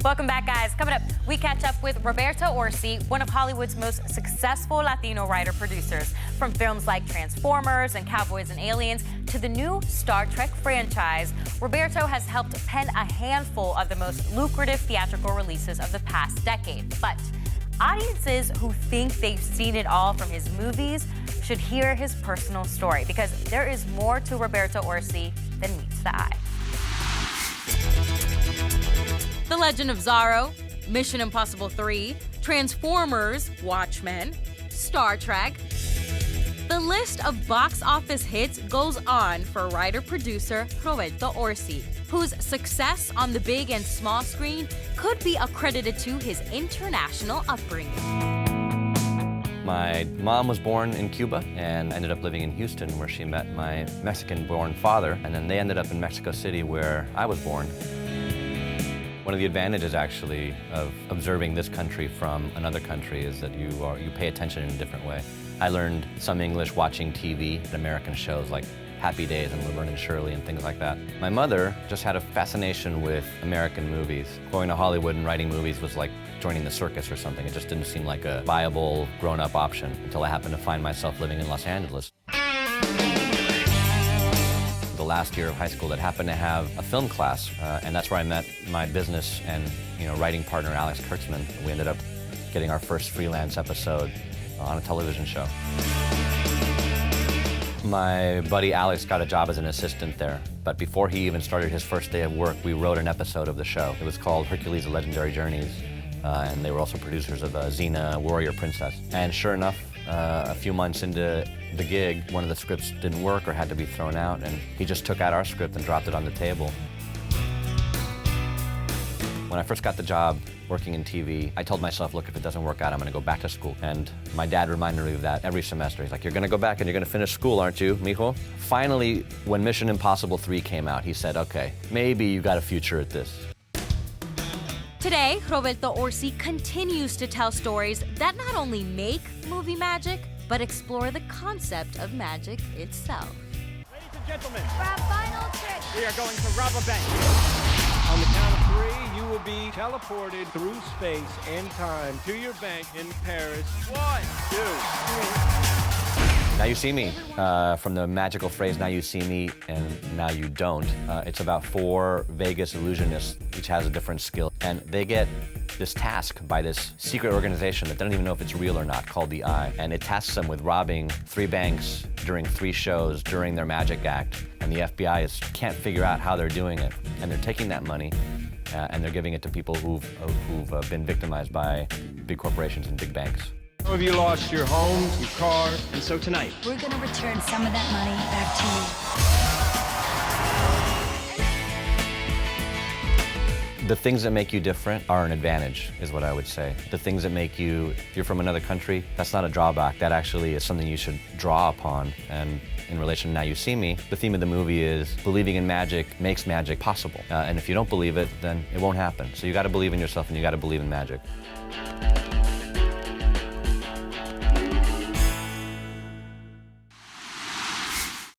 Welcome back, guys. Coming up, we catch up with Roberto Orci, one of Hollywood's most successful Latino writer-producers. From films like Transformers and Cowboys and Aliens to the new Star Trek franchise, Roberto has helped pen a handful of the most lucrative theatrical releases of the past decade. But audiences who think they've seen it all from his movies should hear his personal story, because there is more to Roberto Orci than meets the eye. The Legend of Zorro, Mission Impossible 3, Transformers, Watchmen, Star Trek. The list of box office hits goes on for writer-producer Roberto Orci, whose success on the big and small screen could be accredited to his international upbringing. My mom was born in Cuba and ended up living in Houston, where she met my Mexican-born father, and then they ended up in Mexico City, where I was born. One of the advantages, actually, of observing this country from another country is that you pay attention in a different way. I learned some English watching TV, American shows like Happy Days and Laverne and Shirley and things like that. My mother just had a fascination with American movies. Going to Hollywood and writing movies was like joining the circus or something. It just didn't seem like a viable, grown-up option until I happened to find myself living in Los Angeles. The last year of high school that happened to have a film class, and that's where I met my business and writing partner, Alex Kurtzman. We ended up getting our first freelance episode on a television show. My buddy Alex got a job as an assistant there, but before he even started his first day of work, we wrote an episode of the show. It was called Hercules: The Legendary Journeys, and they were also producers of Xena, Warrior Princess. And sure enough, a few months into the gig, one of the scripts didn't work or had to be thrown out, and he just took out our script and dropped it on the table. When I first got the job working in TV, I told myself, look, if it doesn't work out, I'm gonna go back to school. And my dad reminded me of that every semester. He's like, you're gonna go back and you're gonna finish school, aren't you, mijo? Finally, when Mission Impossible 3 came out, he said, okay, maybe you got a future at this. Today, Roberto Orci continues to tell stories that not only make movie magic, but explore the concept of magic itself. Ladies and gentlemen, For our final trick, we are going to rob a bank. On the count of 3, you will be teleported through space and time to your bank in Paris. 1, 2, 3. Now You See Me, from the magical phrase, now you see me and now you don't. It's about 4 Vegas illusionists, each has a different skill, and they get this task by this secret organization that they don't even know if it's real or not, called the Eye. And it tasks them with robbing 3 banks during 3 shows during their magic act. And the FBI can't figure out how they're doing it. And they're taking that money and they're giving it to people who've been victimized by big corporations and big banks. Some of you lost your homes, your car, and so tonight, we're gonna return some of that money back to you. The things that make you different are an advantage, is what I would say. The things that make you're from another country, that's not a drawback. That actually is something you should draw upon. And in relation to Now You See Me, the theme of the movie is believing in magic makes magic possible. And if you don't believe it, then it won't happen. So you gotta believe in yourself and you gotta believe in magic.